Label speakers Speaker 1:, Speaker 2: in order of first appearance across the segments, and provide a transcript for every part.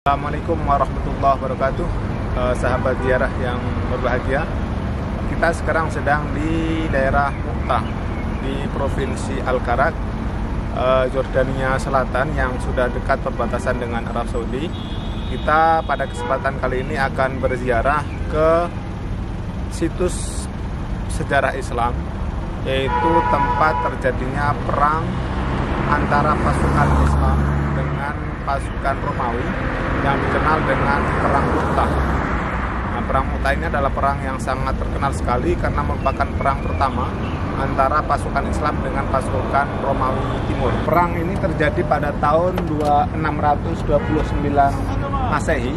Speaker 1: Assalamualaikum warahmatullahi wabarakatuh. Sahabat ziarah yang berbahagia, kita sekarang sedang di daerah Mu'tah di Provinsi Al-Karak, Yordania Selatan, yang sudah dekat perbatasan dengan Arab Saudi. Kita pada kesempatan kali ini akan berziarah ke situs sejarah Islam, yaitu tempat terjadinya perang antara pasukan Islam dengan pasukan Romawi yang dikenal dengan Perang Mu'tah. Nah, Perang Mu'tah ini adalah perang yang sangat terkenal sekali karena merupakan perang pertama antara pasukan Islam dengan pasukan Romawi Timur. Perang ini terjadi pada tahun 629 Masehi,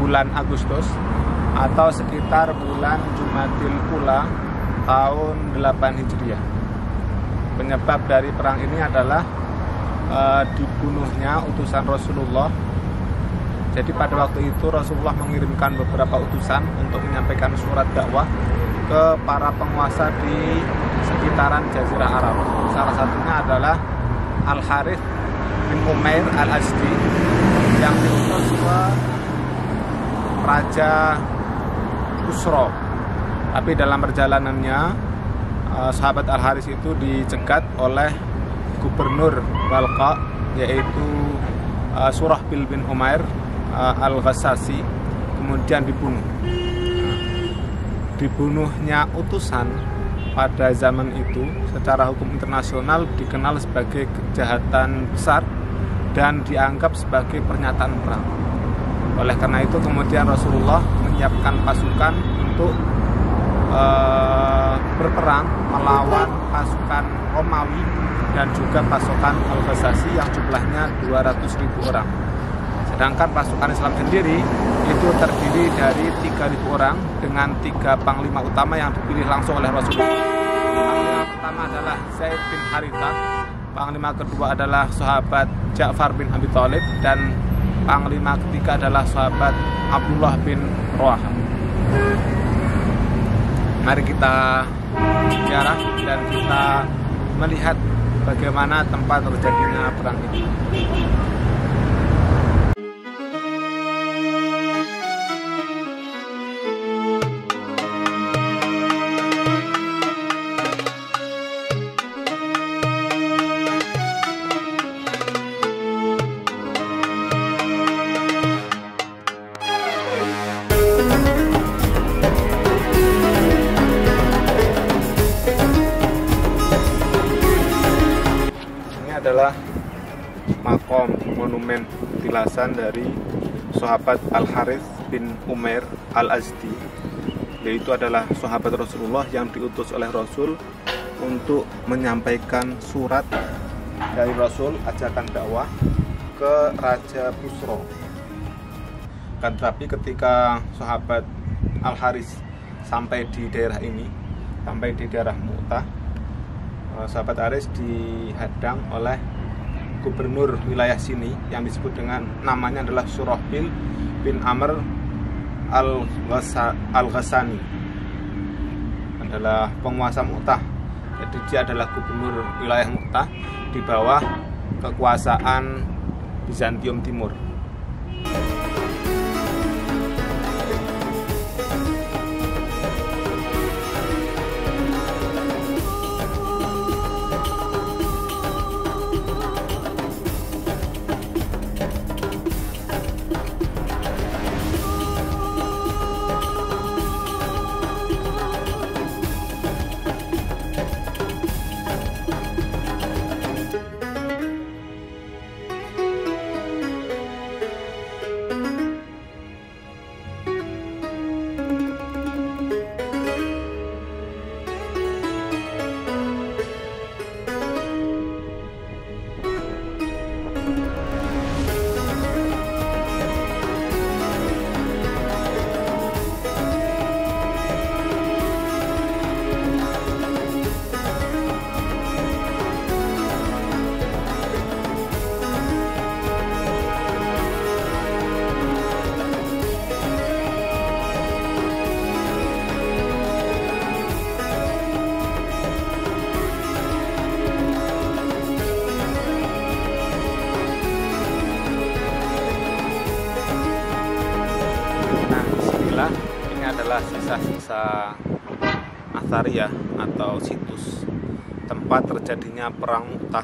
Speaker 1: bulan Agustus, atau sekitar bulan Jumadil Ula tahun 8 Hijriah. Penyebab dari perang ini adalah dibunuhnya utusan Rasulullah. Jadi pada waktu itu Rasulullah mengirimkan beberapa utusan untuk menyampaikan surat dakwah ke para penguasa di sekitaran Jazirah Arab. Salah satunya adalah Al-Harith bin Umair Al-Azdi yang diutus ke Raja Busra. Tapi dalam perjalanannya sahabat Al-Harith itu dicegat oleh Gubernur Balqa, yaitu Surahbil bin Umair Al-Ghassasi, kemudian dibunuh. Dibunuhnya utusan pada zaman itu secara hukum internasional dikenal sebagai kejahatan besar dan dianggap sebagai pernyataan perang. Oleh karena itu kemudian Rasulullah menyiapkan pasukan untuk berperang melawan pasukan Romawi dan juga pasukan Al-Ghassasi yang jumlahnya 200.000 orang. Sedangkan pasukan Islam sendiri itu terdiri dari 3.000 orang dengan 3 panglima utama yang dipilih langsung oleh Rasulullah. Panglima pertama adalah Zaid bin Harithah, panglima kedua adalah sahabat Ja'far bin Abi Thalib, dan panglima ketiga adalah sahabat Abdullah bin Rawaha. Mari kita ziarah dan kita melihat bagaimana tempat terjadinya perang ini. Adalah makom monumen tilasan dari sahabat Al-Harith bin Umair Al-Azdi, yaitu adalah sahabat Rasulullah yang diutus oleh Rasul untuk menyampaikan surat dari Rasul, ajakan dakwah ke Raja Busra. Kan tetapi ketika sahabat Al-Harith sampai di daerah ini, sampai di daerah Mu'tah, sahabat Aris dihadang oleh gubernur wilayah sini yang disebut dengan namanya adalah Surahbil bin Amr Al-Ghassani, adalah penguasa Mu'tah. Jadi dia adalah gubernur wilayah Mu'tah di bawah kekuasaan Bizantium Timur. adalah sisa-sisa atharia atau situs tempat terjadinya perang Mu'tah,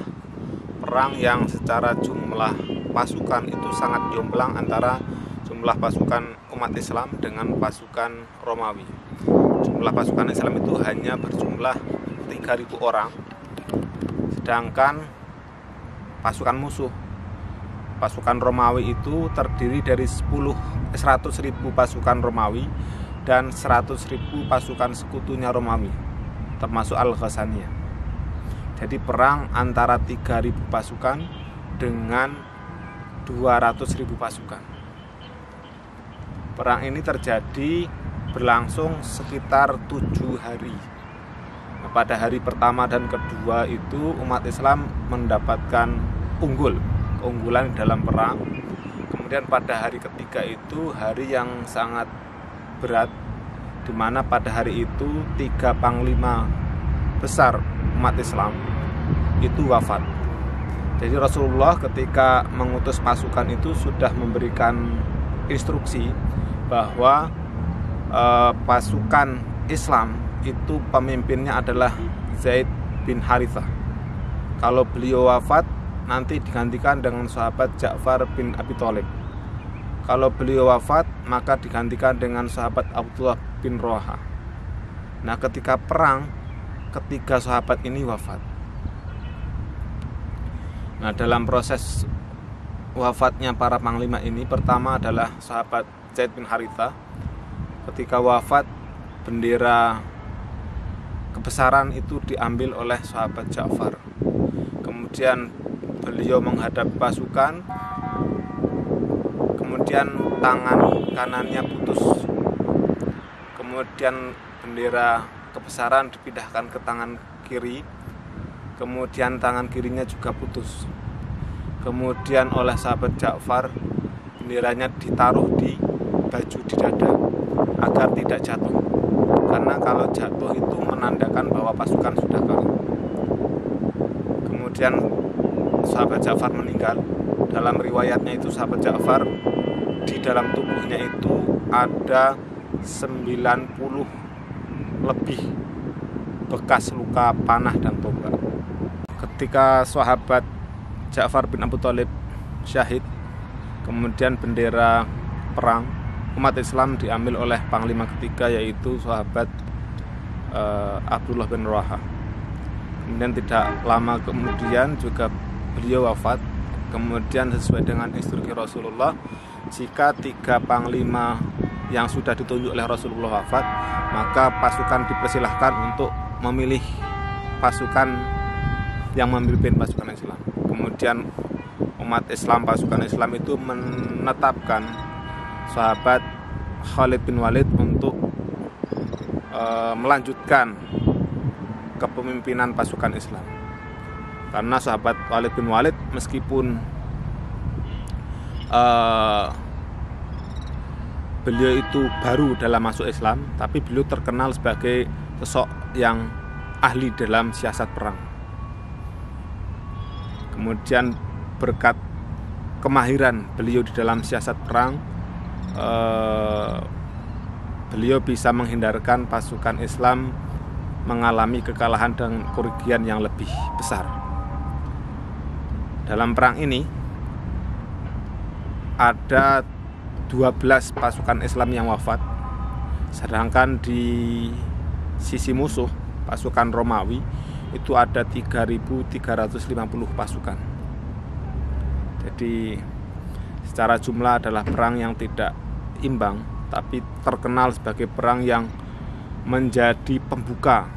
Speaker 1: perang yang secara jumlah pasukan itu sangat jomplang antara jumlah pasukan umat Islam dengan pasukan Romawi. Jumlah pasukan Islam itu hanya berjumlah 3.000 orang, sedangkan pasukan musuh, pasukan Romawi itu terdiri dari 100.000 pasukan Romawi dan 100.000 pasukan sekutunya Romawi, termasuk Al-Ghasaniyah. Jadi perang antara 3.000 pasukan dengan 200.000 pasukan. Perang ini terjadi berlangsung sekitar 7 hari. Nah, pada hari pertama dan kedua itu umat Islam mendapatkan keunggulan dalam perang. Kemudian pada hari ketiga itu hari yang sangat berat, di mana pada hari itu 3 panglima besar umat Islam itu wafat. Jadi Rasulullah ketika mengutus pasukan itu sudah memberikan instruksi bahwa pasukan Islam itu pemimpinnya adalah Zaid bin Harithah. Kalau beliau wafat, nanti digantikan dengan sahabat Ja'far bin Abi Thalib. Kalau beliau wafat, maka digantikan dengan sahabat Abdullah bin Rawaha. Nah, ketika perang, ketiga sahabat ini wafat. Nah, dalam proses wafatnya para panglima ini, pertama adalah sahabat Zaid bin Harithah. Ketika wafat, bendera kebesaran itu diambil oleh sahabat Ja'far. Kemudian beliau menghadap pasukan, kemudian tangan kanannya putus, kemudian bendera kebesaran dipindahkan ke tangan kiri, kemudian tangan kirinya juga putus. Kemudian oleh sahabat Ja'far, benderanya ditaruh di baju di dada agar tidak jatuh, karena kalau jatuh itu menandakan bahwa pasukan sudah kalah. Kemudian sahabat Ja'far meninggal. Dalam riwayatnya itu sahabat Ja'far, di dalam tubuhnya itu ada 90 lebih bekas luka panah dan tombak. Ketika sahabat Ja'far bin Abu Thalib syahid, kemudian bendera perang umat Islam diambil oleh panglima ketiga, yaitu sahabat Abdullah bin Rawaha. Kemudian tidak lama kemudian juga beliau wafat. Kemudian sesuai dengan instruksi Rasulullah, jika 3 panglima yang sudah ditunjuk oleh Rasulullah wafat, maka pasukan dipersilahkan untuk memilih pasukan yang memimpin pasukan Islam. Kemudian umat Islam, pasukan Islam itu menetapkan sahabat Khalid bin Walid untuk melanjutkan kepemimpinan pasukan Islam. Karena sahabat Khalid bin Walid meskipun beliau itu baru dalam masuk Islam, tapi beliau terkenal sebagai sosok yang ahli dalam siasat perang. Kemudian berkat kemahiran beliau di dalam siasat perang, beliau bisa menghindarkan pasukan Islam mengalami kekalahan dan kerugian yang lebih besar. Dalam perang ini ada 12 pasukan Islam yang wafat, sedangkan di sisi musuh pasukan Romawi itu ada 3.350 pasukan. Jadi secara jumlah adalah perang yang tidak imbang, tapi terkenal sebagai perang yang menjadi pembuka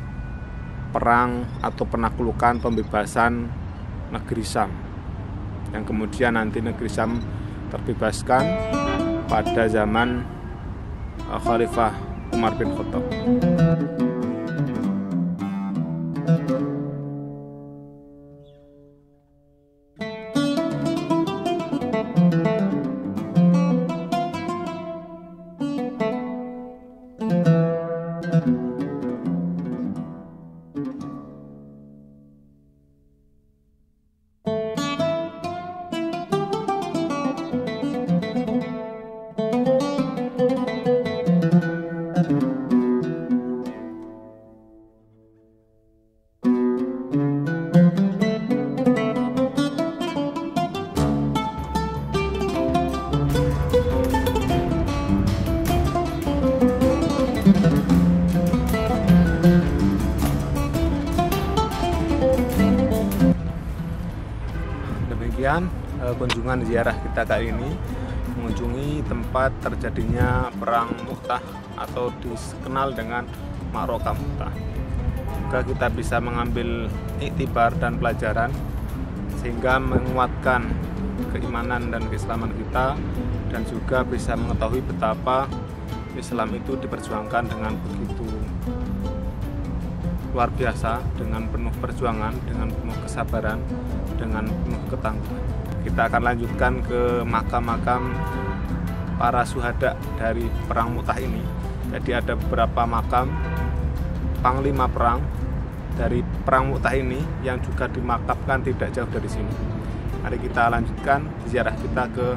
Speaker 1: perang atau penaklukan pembebasan negeri Syam, yang kemudian nanti negeri Syam terbebaskan pada zaman Khalifah Umar bin Khattab. kunjungan ziarah kita kali ini mengunjungi tempat terjadinya perang Mu'tah atau dikenal dengan Ma'rakah Mu'tah. Semoga kita bisa mengambil iktibar dan pelajaran sehingga menguatkan keimanan dan keislaman kita, dan juga bisa mengetahui betapa Islam itu diperjuangkan dengan begitu luar biasa, dengan penuh perjuangan, dengan penuh kesabaran, dengan penuh ketangguhan. Kita akan lanjutkan ke makam-makam para syuhada dari perang Mu'tah ini. Jadi ada beberapa makam panglima perang dari perang Mu'tah ini yang juga dimakamkan tidak jauh dari sini. Mari kita lanjutkan ziarah kita ke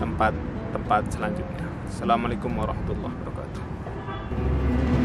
Speaker 1: tempat-tempat selanjutnya. Assalamualaikum warahmatullahi wabarakatuh.